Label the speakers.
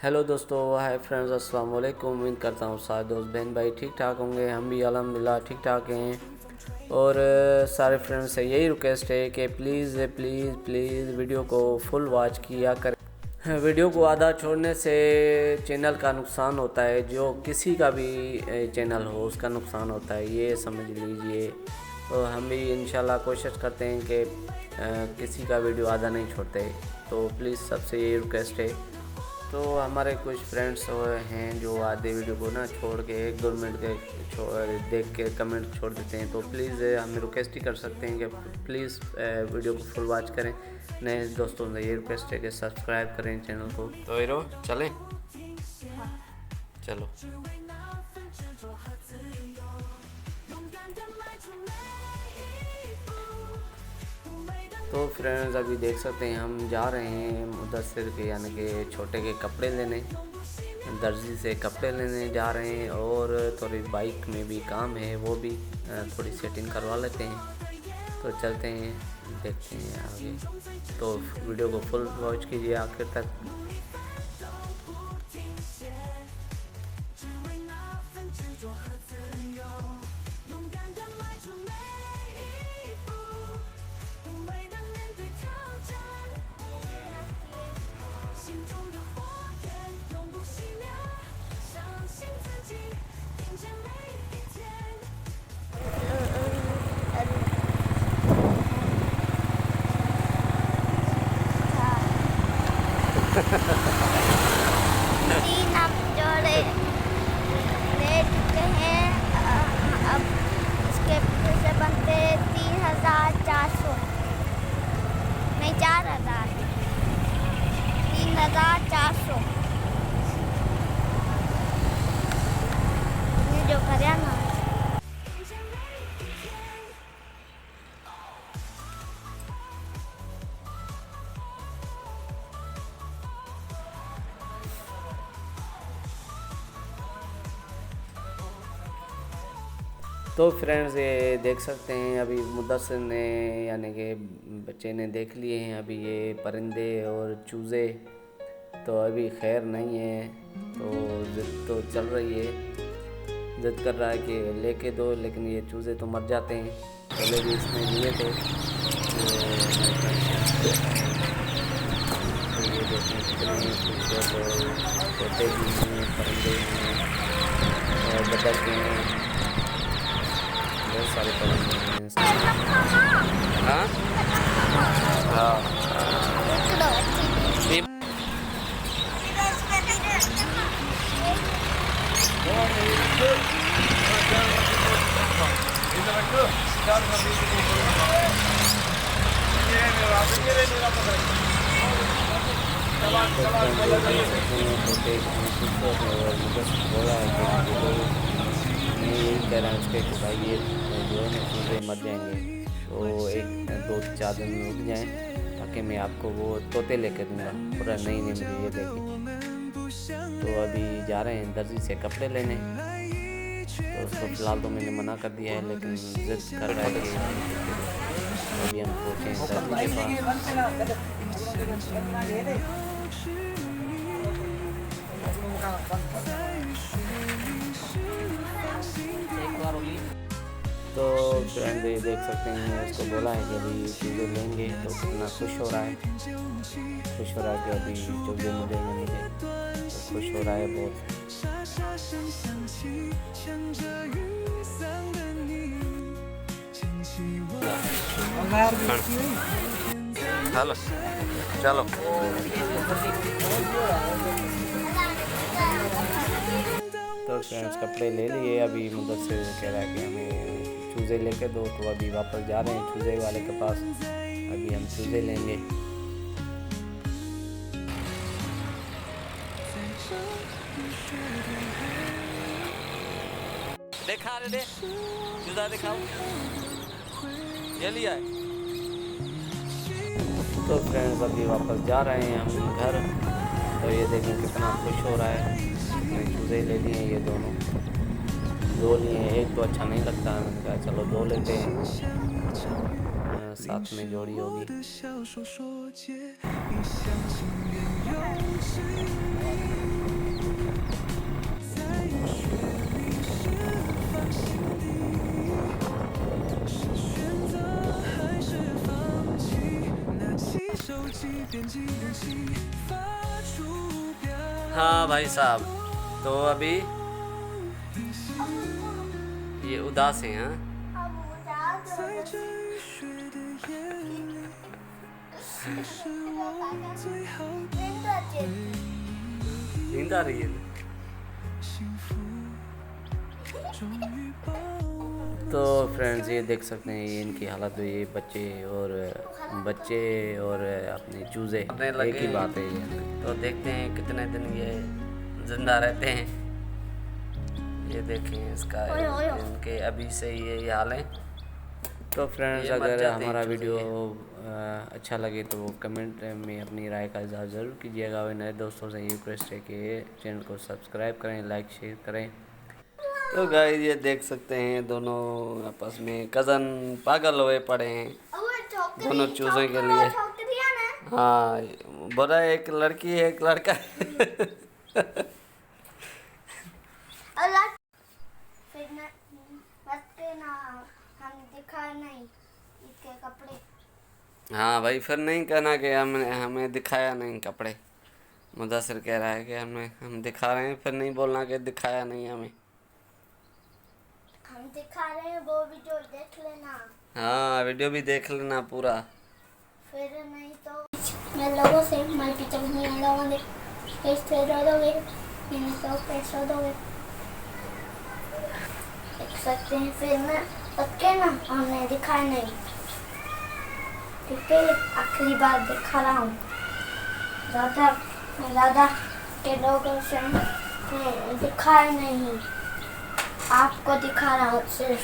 Speaker 1: Hello दोस्तों, hi friends, अस्सलाम वालेकुम। उम्मीद करता हूँ सारे दोस्त बहन भाई ठीक ठाक होंगे। हम भी अल्हम्दुलिल्लाह ठीक ठाक हैं। और सारे फ्रेंड्स से यही रिक्वेस्ट है कि प्लीज़ प्लीज़ प्लीज़ वीडियो को फुल वॉच किया करें। वीडियो को आधा छोड़ने से चैनल का नुकसान होता है, जो किसी का भी चैनल हो उसका नुकसान होता है, ये समझ लीजिए। तो हम भी इंशाल्लाह कोशिश करते हैं कि किसी का वीडियो आधा नहीं छोड़ते। तो प्लीज़ सबसे यही रिक्वेस्ट है। तो हमारे कुछ फ्रेंड्स हैं जो आधे वीडियो को ना छोड़ के 1-2 मिनट के देख के कमेंट छोड़ देते हैं। तो प्लीज़ हमें रिक्वेस्ट ही कर सकते हैं कि प्लीज़ वीडियो को फुल वॉच करें। नए दोस्तों से ये रिक्वेस्ट है कि सब्सक्राइब करें चैनल को। तो हीरो चलें, चलो। तो फ्रेंड्स अभी देख सकते हैं हम जा रहे हैं मुदस्सिर के यानी कि छोटे के कपड़े लेने, दर्जी से कपड़े लेने जा रहे हैं। और थोड़ी बाइक में भी काम है, वो भी थोड़ी सेटिंग करवा लेते हैं। तो चलते हैं, देखते हैं आगे। तो वीडियो को फुल वॉच कीजिए आखिर तक।
Speaker 2: तीन हम जोड़े ले चुके हैं। अब इसके फिर से बनते 3,400 नहीं 4,000 3,400 ये जो करे ना।
Speaker 1: तो फ्रेंड्स ये देख सकते हैं अभी मुदस्सिर ने यानी कि बच्चे ने देख लिए हैं अभी ये परिंदे और चूज़े। तो अभी खैर नहीं है, तो ज़िद तो चल रही है, ज़िद कर रहा है कि लेके दो, लेकिन ये चूज़े तो मर जाते हैं। पहले भी इसने लिए थे। तो ये देखें कितने खूबसूरत तोते भी हैं, परिंदे हैं और बतख हैं, बहुत सारे परिंदे हैं। हाँ हाँ। यही कह रहा है उसके कि भाई ये जो है ना चूज़े मर जाएंगे, तो 1-2-4 दिन में रुक जाएँ, ताकि मैं आपको वो तोते लेकर दूँगा। पूरा नई मुझे ये देखें। तो अभी जा रहे हैं दर्जी से कपड़े लेने। तो उसको फ़िलहाल तो मैंने मना कर दिया है, लेकिन ज़िद कर रहा है कि अभी हम पहुँचे हैं दर्जी के पास। तो फ्रेंड ये देख सकते हैं, उसको बोला है कि अभी चीज़ें लेंगे, तो कितना खुश हो रहा है कि अभी चीज़ें मिलेंगे मुझे। तो खुश हो रहा है बहुत। हेलो चलो। तो फ्रेंड्स कपड़े ले लिए। अभी मुदस्सिर कह रहा है कि हमें चूज़े लेके दो, तो अभी वापस जा रहे हैं चूज़े वाले के पास। अभी हम चूज़े लेंगे। देखा रे, दे चूज़ा दिखाओ, ये लिया है। तो फ्रेंड्स अभी वापस जा रहे हैं हम घर। तो ये देखें कितना खुश हो रहा है। मैंने चूज़े ले लिए हैं, ये दोनों 2 लिए हैं। एक तो अच्छा नहीं लगता, मैंने कहा चलो 2 लेते हैं, साथ में जोड़ी होगी। हाँ भाई साहब, तो अभी ये उदास हैं। हाँ
Speaker 2: अब उदास हो गए।
Speaker 1: नींद आ रही है। तो फ्रेंड्स ये देख सकते हैं, ये इनकी हालत हुई है। बच्चे और अपने चूजे एक ही बात है ये। तो देखते हैं कितने दिन ये जिंदा रहते हैं। ये देखें इसका, इनके अभी से ये हाल है। तो फ्रेंड्स अगर हमारा वीडियो अच्छा लगे तो कमेंट में अपनी राय का इज़हार ज़रूर कीजिएगा। और नए दोस्तों से ये रिक्वेस्ट है कि चैनल को सब्सक्राइब करें, लाइक शेयर करें। तो गाइस ये देख सकते हैं, दोनों आपस में कज़न पागल हुए पड़े हैं दोनों चूज़ों के लिए। हाँ बोला, एक लड़की है एक लड़का है।
Speaker 2: हम दिखा नहीं इसके कपड़े।
Speaker 1: हाँ भाई, फिर नहीं कहना कि हमें दिखाया नहीं कपड़े। मुदस्सिर कह रहा है कि हम दिखा रहे हैं, फिर नहीं बोलना कि दिखाया नहीं हमें।
Speaker 2: हम दिखा रहे हैं, वो वीडियो देख लेना।
Speaker 1: हाँ वीडियो भी देख लेना पूरा।
Speaker 2: फिर नहीं तो मैं लोगों से मैं टीचर नहीं लोगों ने कैसे रो दोगे, नहीं तो कैसे दोगे देख सकते हैं। फिर मैं पक्के ना हमने दिखाया नहीं, ठीक है। आखिरी बार दिखा रहा हूँ। ज़्यादा के लोगों से दिखाया नहीं, आपको दिखा रहा हूँ सिर्फ।